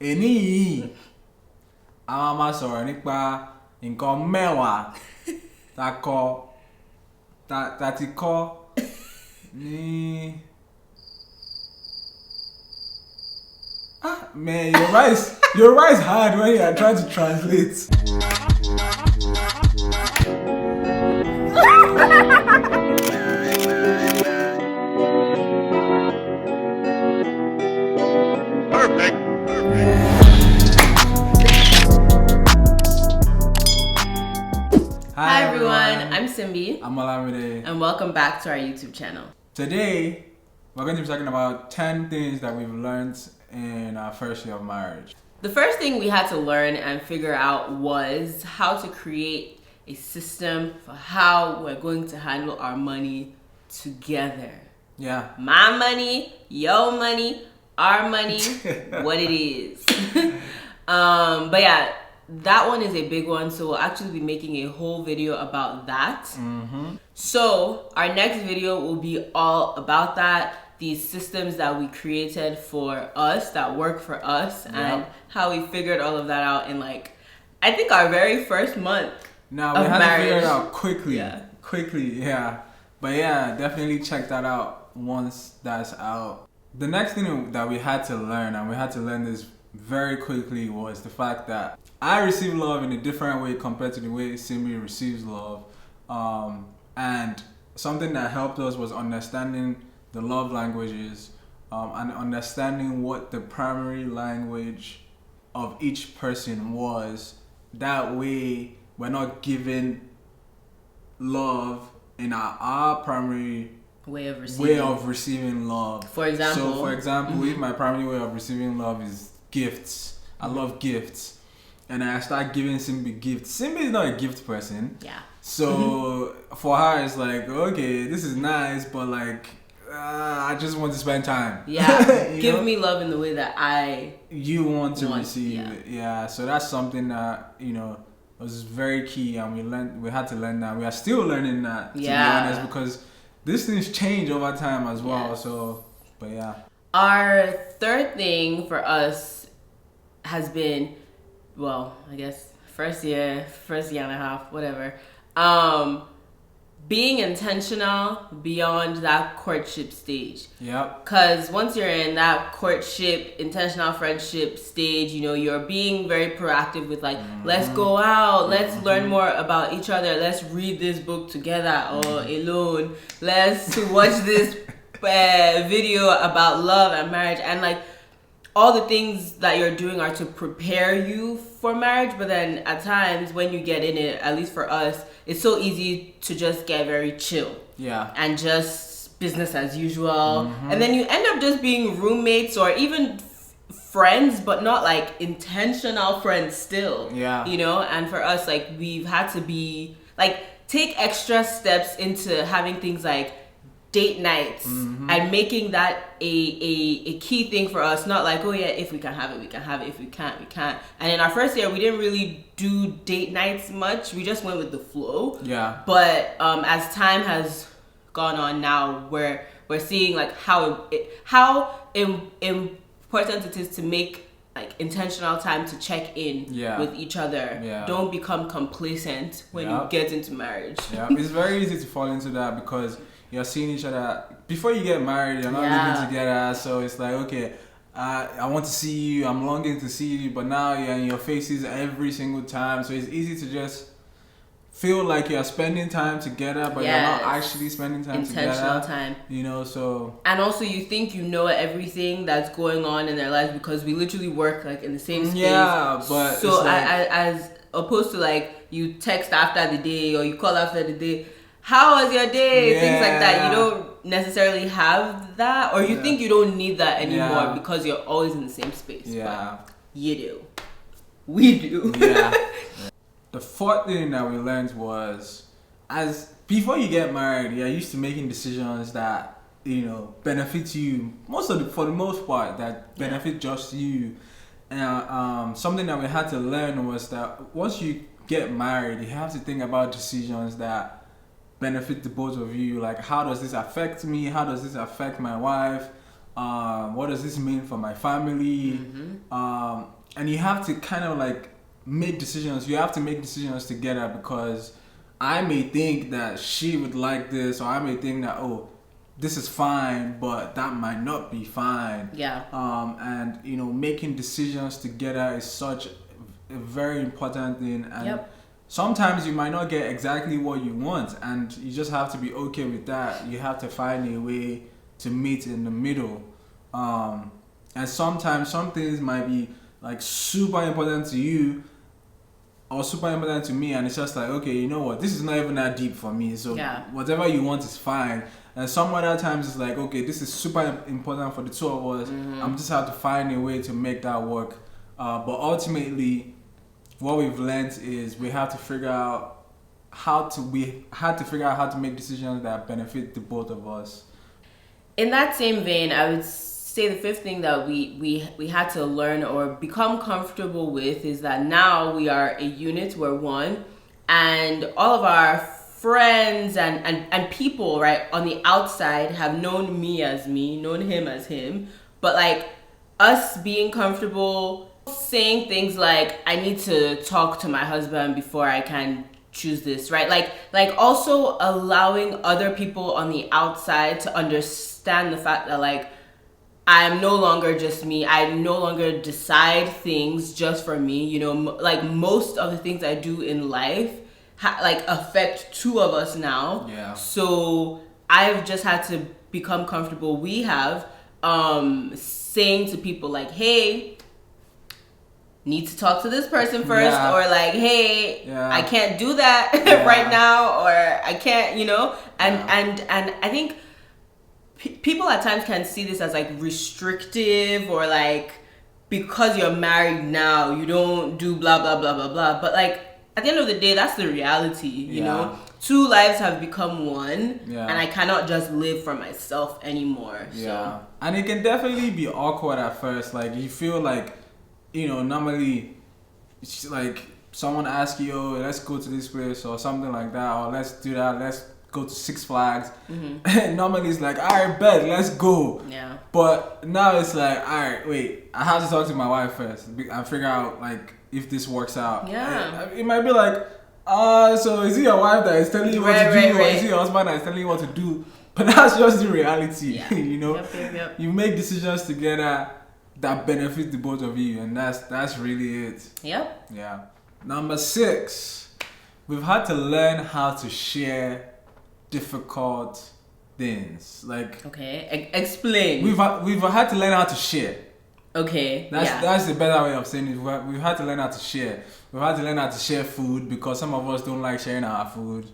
Èní yìí, a máa sọ̀rọ̀ nípa nǹkan mẹ́wàá tá ti kọ́ ní. Man, your rice hard when you are trying to translate. Hi everyone, I'm Simbi. I'm Olamide. And welcome back to our YouTube channel. Today, we're going to be talking about 10 things that we've learned in our first year of marriage. The first thing we had to learn and figure out was how to create a system for how we're going to handle our money together. Yeah. My money, your money, our money, what it is. But yeah, that one is a big one, so we'll actually be making a whole video about that. Mm-hmm. So our next video will be all about that, these systems that we created for us, that work for us, and how we figured all of that out in I think our very first month. Now we had marriage. to figure it out quickly. Yeah. Quickly, yeah. But yeah, definitely check that out once that's out. The next thing that we had to learn, and we had to learn this very quickly, was the fact that I receive love in a different way compared to the way Simbi receives love. And something that helped us was understanding the love languages and understanding what the primary language of each person was. That way, we're not giving love in our primary way of receiving love. For example, if my primary way of receiving love is gifts, I love gifts, and I start giving Simbi gifts. Simbi is not a gift person. Yeah. So for her, it's like, okay, this is nice, but I just want to spend time. Yeah. Give me love in the way that you want to receive yeah. it. Yeah. So that's something that was very key, and we had to learn that. We are still learning that, to be honest, because these things change over time as well. Yes. So, but yeah. Our third thing for us has been, well, I guess first year and a half, whatever. Being intentional beyond that courtship stage. Yep. Because once you're in that courtship, intentional friendship stage, you're being very proactive with let's go out, let's learn more about each other, let's read this book together or alone, let's watch this video about love and marriage, and all the things that you're doing are to prepare you for marriage. But then at times when you get in it, at least for us, it's so easy to just get very chill. Yeah. And just business as usual. And then you end up just being roommates or even friends, but not intentional friends still. Yeah. And for us, we've had to be take extra steps into having things like date nights and making that a key thing for us. Not if we can have it, we can have it. If we can't, we can't. And in our first year, we didn't really do date nights much. We just went with the flow. Yeah. But as time has gone on now, we're seeing how important it is to make intentional time to check in with each other. Yeah. Don't become complacent when you get into marriage. Yeah. It's very easy to fall into that because you're seeing each other before you get married. You're not living together, so it's okay, I want to see you, I'm longing to see you, but now you're in your faces every single time, so it's easy to just feel like you're spending time together, but you're not actually spending time intentional together. Time. So. And also, you think you know everything that's going on in their lives because we literally work in the same space. Yeah, but so as opposed to you text after the day or you call after the day. How was your day? Things like that. You don't necessarily have that, or you think you don't need that anymore because you're always in the same space. Yeah. But you do. We do. Yeah. The fourth thing that we learned was, before you get married, you're used to making decisions that benefit you. For the most part, that benefit just you. And something that we had to learn was that once you get married, you have to think about decisions that benefit the both of you. How does this affect me? How does this affect my wife? What does this mean for my family? And you have to kind of like make decisions. You have to make decisions together, because I may think that she would like this, or I may think that, oh, this is fine, but that might not be fine. Yeah. And you know, making decisions together is such a very important thing. And sometimes you might not get exactly what you want, and you just have to be okay with that. You have to find a way to meet in the middle. And sometimes some things might be like super important to you or super important to me, and it's just like, okay, you know what, this is not even that deep for me, so whatever you want is fine. And some other times it's like, okay, this is super important for the two of us. I'm just have to find a way to make that work. But ultimately, what we've learned is we have to figure out how to make decisions that benefit the both of us. In that same vein, I would say the fifth thing that we had to learn or become comfortable with is that now we are a unit, we're one, and all of our friends and people, right, on the outside have known me as me, known him as him, but like us being comfortable saying things like, I need to talk to my husband before I can choose this, right? Like also allowing other people on the outside to understand the fact that like I'm no longer just me. I no longer decide things just for me. You know, like most of the things I do in life like affect two of us now. Yeah. So I've just had to become comfortable. We have saying to people like, hey, need to talk to this person first, or like, hey, I can't do that right now, or I can't, you know, and I think people at times can see this as like restrictive, or like because you're married now you don't do blah blah blah blah blah, but like at the end of the day, that's the reality, you know. Two lives have become one, and I cannot just live for myself anymore. So. And it can definitely be awkward at first. Like you feel like, you know, normally it's like someone asks you, oh, let's go to this place or something like that, or let's do that, let's go to Six Flags. Normally it's like, all right, bet, let's go. Yeah. But now it's like, all right, wait, I have to talk to my wife first and figure out like if this works out. Yeah. It might be like, so is it your wife that is telling you what to do, or is it your husband that is telling you what to do? But that's just the reality. You know. Yep. You make decisions together that benefit the both of you, and that's really it. Yep. Yeah. Number 6, we've had to learn how to share difficult things. Like, okay, explain. We've had to learn how to share. Okay. That's the better way of saying it. We've had to learn how to share. We've had to learn how to share food, because some of us don't like sharing our food.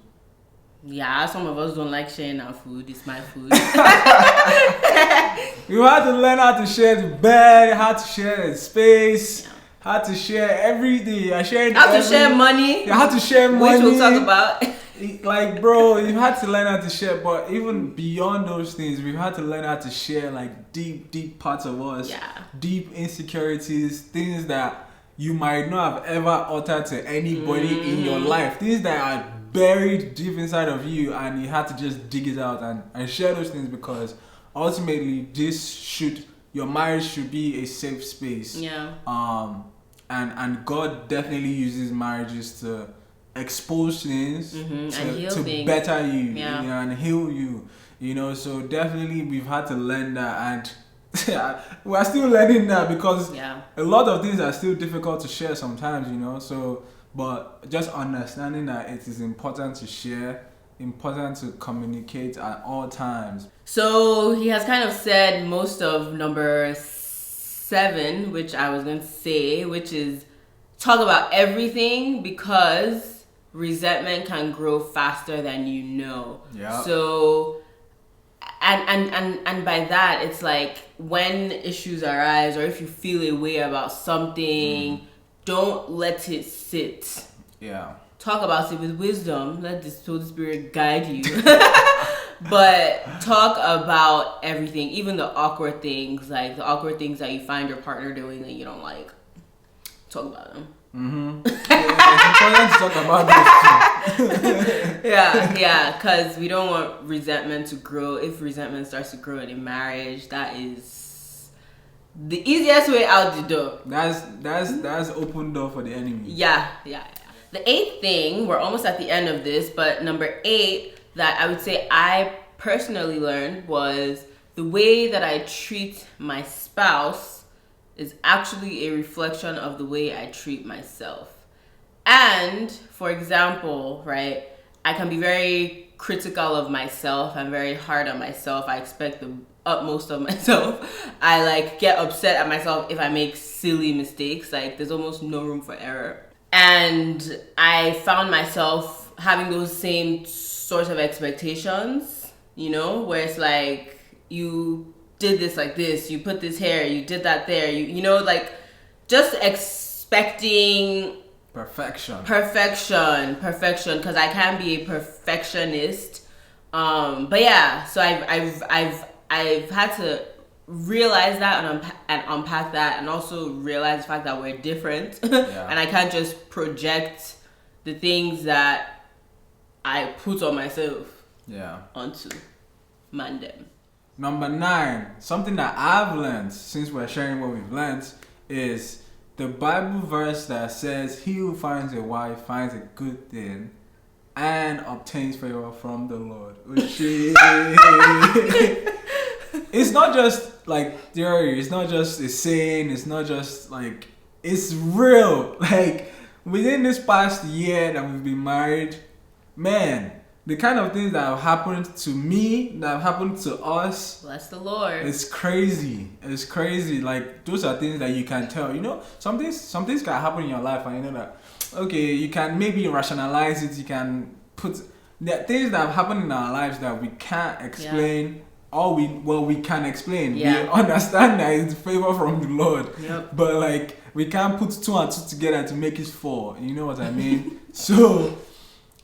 Yeah, some of us don't like sharing our food. It's my food. You had to learn how to share the bed, how to share the space, how to share everything. I shared. How to share money. You had to share money. Which we'll talk about. Like, bro, you had to learn how to share. But even beyond those things, we've had to learn how to share like deep parts of us. Yeah. Deep insecurities, things that you might not have ever uttered to anybody in your life. Things that are buried deep inside of you, and you had to just dig it out and share those things, because ultimately your marriage should be a safe space. Yeah. And God definitely uses marriages to expose things, to better you, you know, and heal you, you know. So definitely we've had to learn that, and we're still learning that, because a lot of things are still difficult to share sometimes, you know. So, but just understanding that it is important to share, important to communicate at all times. So he has kind of said most of number 7, which I was going to say, which is talk about everything, because resentment can grow faster than you know. Yeah. So, and by that, it's like when issues arise, or if you feel a way about something, don't let it sit. Yeah. Talk about it with wisdom. Let the Holy Spirit guide you. But talk about everything, even the awkward things, like the awkward things that you find your partner doing that you don't like. talk about them. Yeah, it's important to talk about this too. Yeah, because we don't want resentment to grow. If resentment starts to grow in a marriage, that is the easiest way out the door. That's open door for the enemy. Yeah. The eighth thing, we're almost at the end of this, but number 8 that I would say I personally learned was the way that I treat my spouse is actually a reflection of the way I treat myself. And, for example, right, I can be very critical of myself. I'm very hard on myself. I expect the utmost of myself. I like get upset at myself if I make silly mistakes. Like there's almost no room for error. And I found myself having those same sorts of expectations, you know, where it's like you did this like this, you put this here, you did that there, you know, like just expecting perfection, because I can be a perfectionist. But yeah, so I've had to realize that and unpack that, and also realize the fact that we're different. And I can't just project the things that I put on myself onto them. Number 9, something that I've learned since we're sharing what we've learned is the Bible verse that says, "He who finds a wife finds a good thing and obtains favor from the Lord." It's not just like theory, it's not just a saying, it's not just like, it's real. Like within this past year that we've been married, man, the kind of things that have happened to me, that have happened to us, bless the Lord, it's crazy. It's crazy. Like those are things that you can tell. You know, some things can happen in your life, and you know that, okay, you can maybe rationalize it. You can put the things that have happened in our lives that we can't explain. Or we can explain. We understand that it's favor from the Lord. But like we can't put 2 and 2 together to make it 4. You know what I mean? So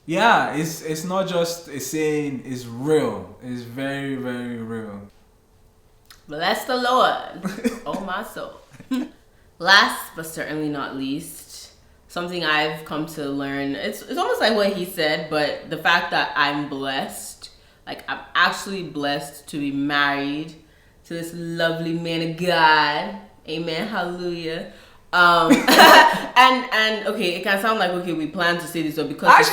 yeah, it's not just a saying, it's real. It's very, very real. Bless the Lord, oh my soul. Last but certainly not least, something I've come to learn, it's almost like what he said, but the fact that I'm blessed. Like I'm actually blessed to be married to this lovely man of God. Amen. Hallelujah. And okay, it can sound like, okay, we planned to say this, but because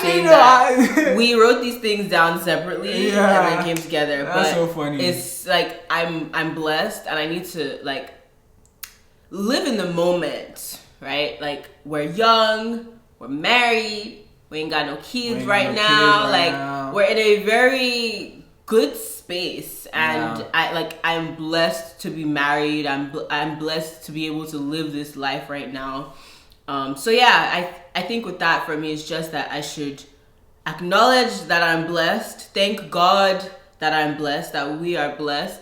we wrote these things down separately and then came together. That's but so funny. It's like I'm blessed, and I need to like live in the moment, right? Like we're young, we're married, we ain't got no kids right now. We're in a very good space, and I'm blessed to be married. I'm blessed to be able to live this life right now. So yeah, I think with that, for me, it's just that I should acknowledge that I'm blessed, thank God that I'm blessed, that we are blessed,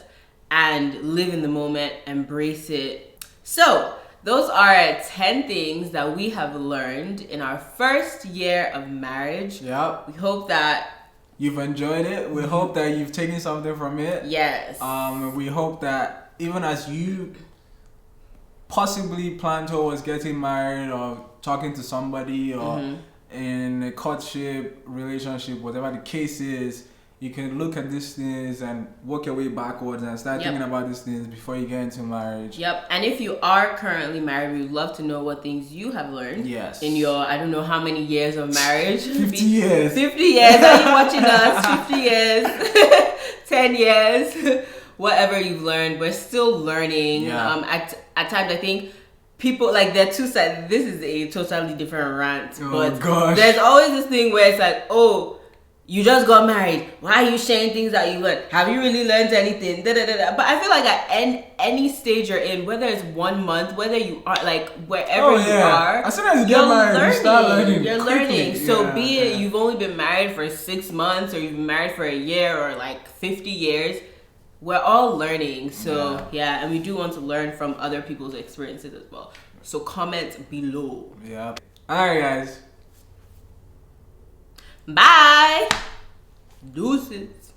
and live in the moment, embrace it. So those are 10 things that we have learned in our first year of marriage. Yep. We hope that you've enjoyed it. We hope that you've taken something from it. Yes. We hope that even as you possibly plan towards getting married or talking to somebody or in a courtship, relationship, whatever the case is, you can look at these things and work your way backwards and start thinking about these things before you get into marriage. Yep. And if you are currently married, we'd love to know what things you have learned. Yes. In your, I don't know how many years of marriage. 50 years. 50 years. Are you watching us? 50 years. 10 years. Whatever you've learned. We're still learning. Yeah. At times, I think people, like, they're two sides. This is a totally different rant. Oh, gosh. There's always this thing where it's like, oh, you just got married. Why are you sharing things that you learned? Have you really learned anything? But I feel like at any stage you're in, whether it's 1 month, whether you are like wherever you are, as soon as you get married, you start learning. You're learning. So be it you've only been married for 6 months or you've been married for a year or like 50 years, we're all learning. So yeah, and we do want to learn from other people's experiences as well. So comment below. Yeah. Alright guys. Bye. Deuces.